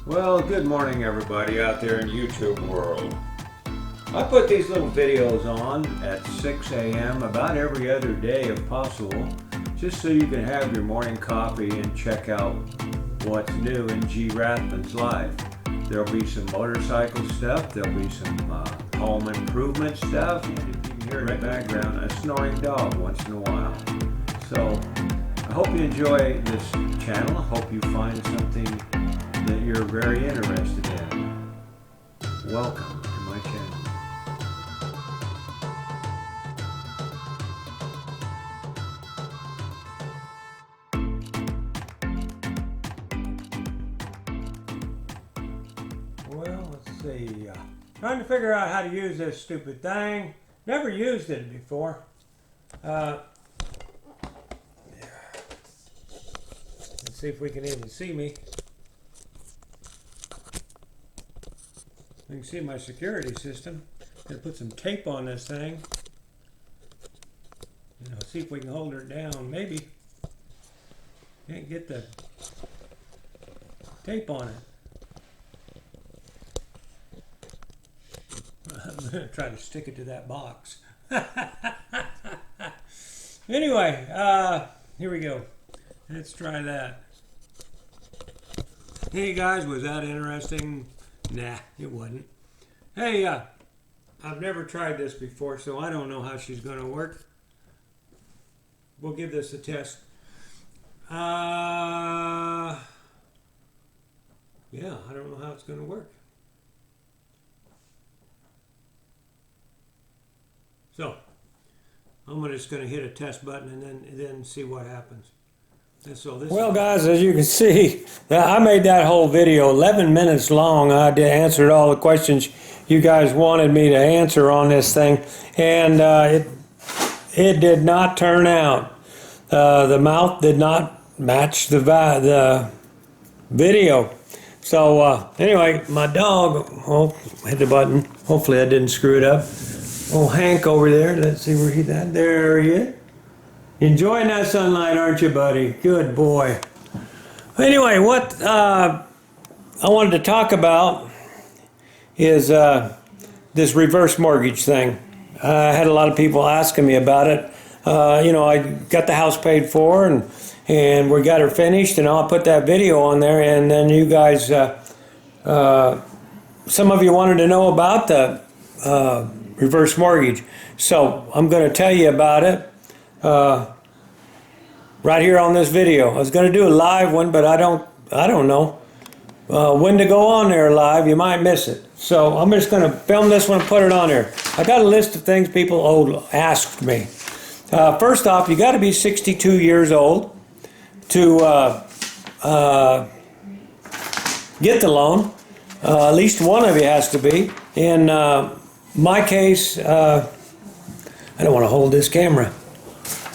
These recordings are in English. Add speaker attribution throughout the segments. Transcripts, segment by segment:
Speaker 1: Well, good morning everybody out there in YouTube world. I put these little videos on at 6 a.m. about every other day if possible, just so you can have your morning coffee and check out what's new in RAThbun's life. There'll be some motorcycle stuff, there'll be some home improvement stuff, and if you can hear in the background, a snoring dog once in a while. So, I hope you enjoy this channel. I hope you find something that you're very interested in. Welcome to my channel. Well, let's see. Trying to figure out how to use this stupid thing. Never used it before. Let's see if we can even see me. You can see my security system. Gonna put some tape on this thing. See if we can hold her down. Maybe. Can't get the tape on it. I'm gonna try to stick it to that box. Anyway, here we go. Let's try that. Hey guys, was that interesting? Nah, it wasn't. Hey, I've never tried this before, so I don't know how she's going to work. We'll give this a test. Yeah, I don't know how it's going to work. So, I'm just going to hit a test button and then see what happens. Well, guys, as you can see, I made that whole video 11 minutes long. I answered all the questions you guys wanted me to answer on this thing, and it did not turn out. The mouth did not match the video. So anyway, my dog, hit the button. Hopefully I didn't screw it up. Oh, Hank over there. Let's see where he's at. There he is. Enjoying that sunlight, aren't you, buddy? Good boy. Anyway, what I wanted to talk about is this reverse mortgage thing. I had a lot of people asking me about it. I got the house paid for, and we got her finished, and I'll put that video on there, and then you guys, some of you wanted to know about the reverse mortgage. So I'm going to tell you about it. Right here on this video. I was going to do a live one, but I don't know when to go on there live. You might miss it. So I'm just going to film this one and put it on there. I got a list of things people asked me. First off, you got to be 62 years old to get the loan. At least one of you has to be. In my case, I don't want to hold this camera.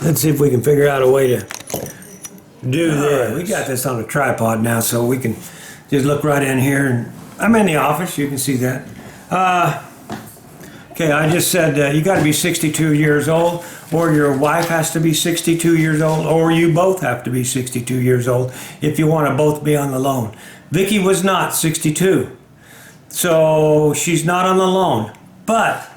Speaker 1: Let's see if we can figure out a way to do this. We got this on a tripod now, so we can just look right in here. And I'm in the office. You can see that. Okay, I just said you got to be 62 years old, or your wife has to be 62 years old, or you both have to be 62 years old if you want to both be on the loan. Vicky was not 62, so she's not on the loan. But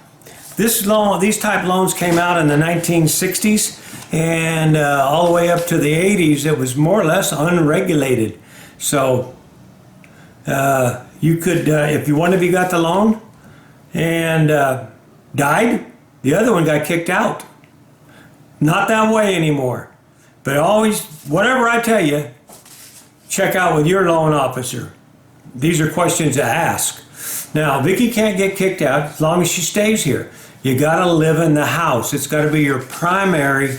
Speaker 1: these type loans came out in the 1960s. And all the way up to the 80s, it was more or less unregulated. So you could, if one of you got the loan and died, the other one got kicked out. Not that way anymore. But always, whatever I tell you, check out with your loan officer. These are questions to ask. Now, Vicky can't get kicked out as long as she stays here. You got to live in the house. It's got to be your primary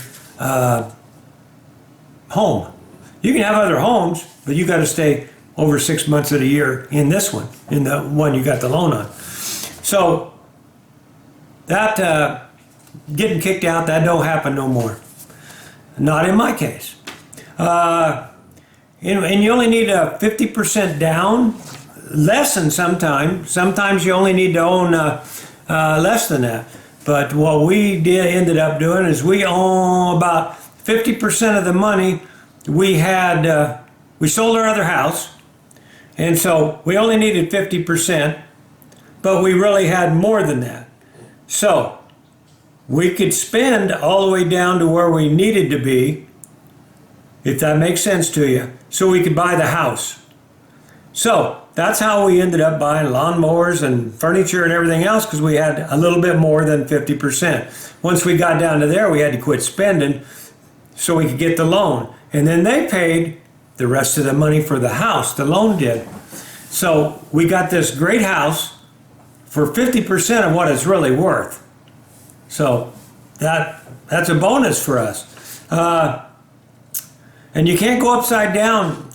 Speaker 1: home. You can have other homes, but you got to stay over 6 months of the year in this one, in the one you got the loan on. So that getting kicked out, that don't happen no more. Not in my case. And you only need a 50% down, less than sometimes. Sometimes you only need to own less than that. But what we ended up doing is we own about 50% of the money. We sold our other house, And so we only needed 50%, but we really had more than that. So we could spend all the way down to where we needed to be, if that makes sense to you, so we could buy the house. So that's how we ended up buying lawnmowers and furniture and everything else, because we had a little bit more than 50%. Once we got down to there, we had to quit spending so we could get the loan. And then they paid the rest of the money for the house, the loan did. So we got this great house for 50% of what it's really worth. So that's a bonus for us. And you can't go upside down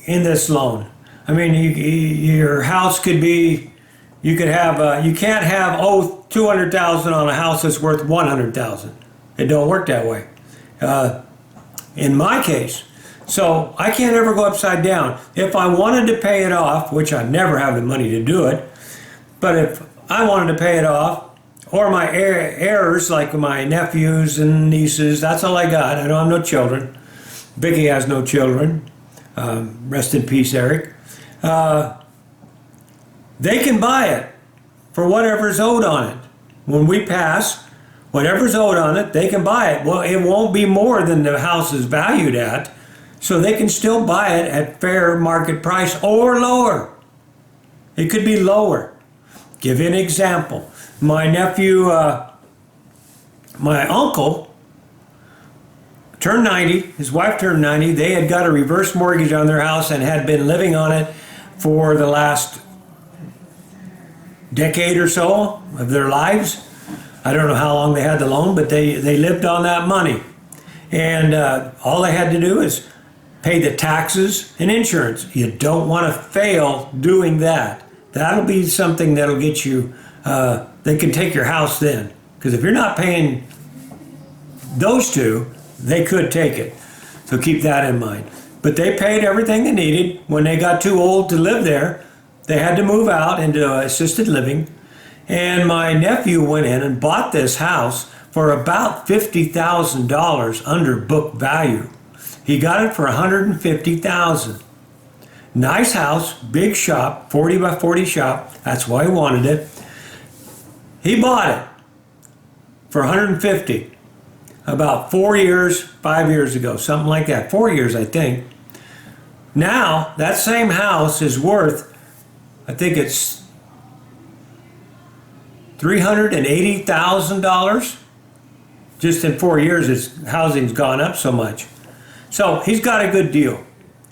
Speaker 1: in this loan. I mean, your house could be, you can't have, $200,000 on a house that's worth $100,000. It don't work that way. In my case. So I can't ever go upside down. If I wanted to pay it off, which I never have the money to do it, but if I wanted to pay it off, or my heirs, like my nephews and nieces, that's all I got. I don't have no children. Vicky has no children. Rest in peace, Eric. They can buy it for whatever's owed on it. When we pass, whatever's owed on it, they can buy it. Well, it won't be more than the house is valued at, so they can still buy it at fair market price or lower. It could be lower. Give you an example. My nephew, my uncle, turned 90, his wife turned 90, they had got a reverse mortgage on their house and had been living on it for the last decade or so of their lives. I don't know how long they had the loan, but they lived on that money. And all they had to do is pay the taxes and insurance. You don't want to fail doing that. That'll be something that'll get you, they can take your house then. Because if you're not paying those two, they could take it. So keep that in mind. But they paid everything they needed. When they got too old to live there, they had to move out into assisted living. And my nephew went in and bought this house for about $50,000 under book value. He got it for $150,000. Nice house, big shop, 40 by 40 shop. That's why he wanted it. He bought it for $150,000 about 5 years ago, something like that. 4 years, I think. Now, that same house is worth, I think it's $380,000. Just in 4 years, his housing's gone up so much. So he's got a good deal.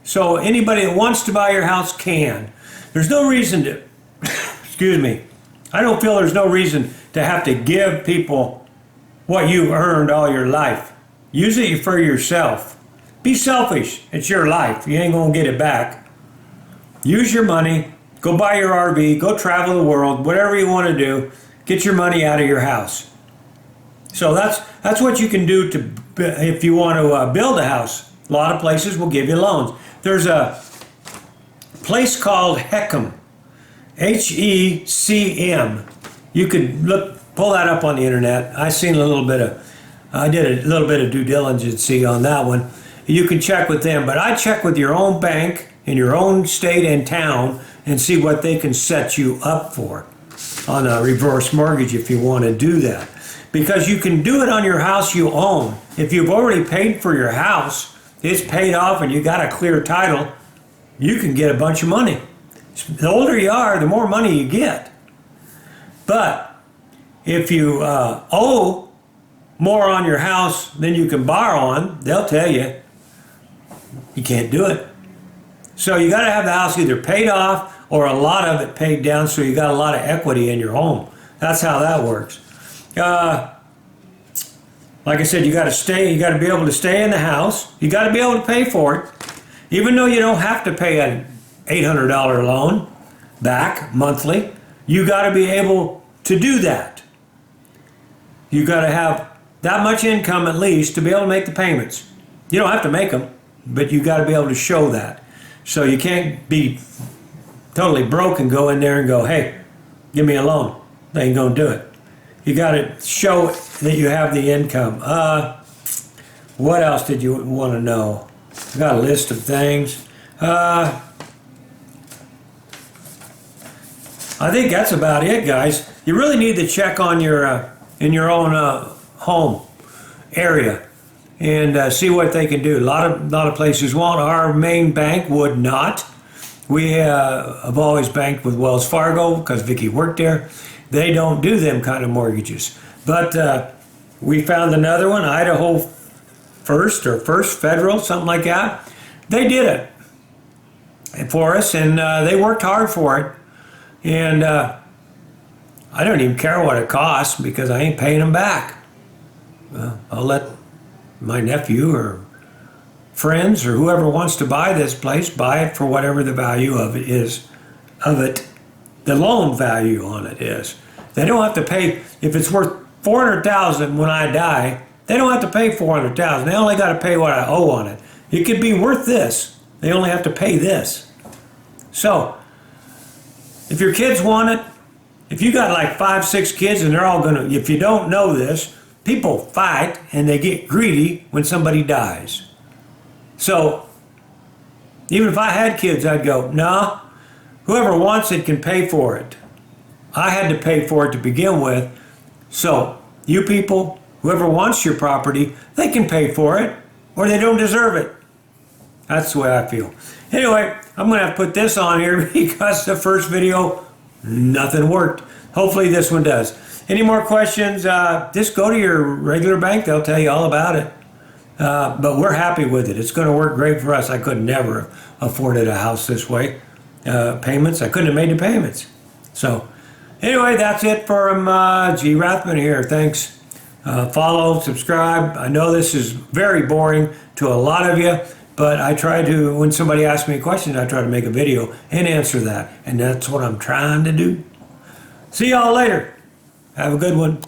Speaker 1: So anybody that wants to buy your house can. There's no reason to, excuse me, I don't feel there's no reason to have to give people what you've earned all your life. Use it for yourself. Be selfish. It's your life. You ain't gonna get it back. Use your money. Go buy your RV. Go travel the world. Whatever you want to do. Get your money out of your house. So that's what you can do if you want to build a house. A lot of places will give you loans. There's a place called HECM, HECM. You could pull that up on the internet. I did a little bit of due diligence on that one. You can check with them, but I check with your own bank in your own state and town and see what they can set you up for on a reverse mortgage if you want to do that. Because you can do it on your house you own. If you've already paid for your house, it's paid off and you got a clear title, you can get a bunch of money. The older you are, the more money you get. But if you owe more on your house than you can borrow on, they'll tell you you can't do it. So you got to have the house either paid off or a lot of it paid down so you got a lot of equity in your home. That's how that works. Like I said, you got to be able to stay in the house. You got to be able to pay for it. Even though you don't have to pay an $800 loan back monthly, you got to be able to do that. You got to have that much income at least to be able to make the payments. You don't have to make them, but you got to be able to show that. So you can't be totally broke and go in there and go, hey, give me a loan. They ain't going to do it. You got to show that you have the income. What else did you want to know? I got a list of things. I think that's about it, guys. You really need to check on your in your own home area and see what they can do. A lot of places won't. Our main bank would not. We have always banked with Wells Fargo because Vicky worked there. They don't do them kind of mortgages. But we found another one, Idaho First or First Federal, something like that. They did it for us, and they worked hard for it. And I don't even care what it costs because I ain't paying them back. I'll let my nephew or friends or whoever wants to buy this place buy it for whatever the value of it is, the loan value on it is. They don't have to pay, if it's worth $400,000 when I die, they don't have to pay $400,000. They only got to pay what I owe on it. It could be worth this. They only have to pay this. So, if your kids want it, if you got like 5, 6 kids and they're all gonna, if you don't know this, people fight and they get greedy when somebody dies. So, even if I had kids, I'd go, nah, whoever wants it can pay for it. I had to pay for it to begin with. So, you people, whoever wants your property, they can pay for it or they don't deserve it. That's the way I feel. Anyway, I'm going to have to put this on here because the first video, nothing worked. Hopefully this one does. Any more questions, just go to your regular bank. They'll tell you all about it. But we're happy with it. It's going to work great for us. I could never have afforded a house this way. Payments, I couldn't have made the payments. So anyway, that's it from RAThbun here. Thanks. Follow, subscribe. I know this is very boring to a lot of you, but I try to, when somebody asks me a question, I try to make a video and answer that. And that's what I'm trying to do. See y'all later. Have a good one.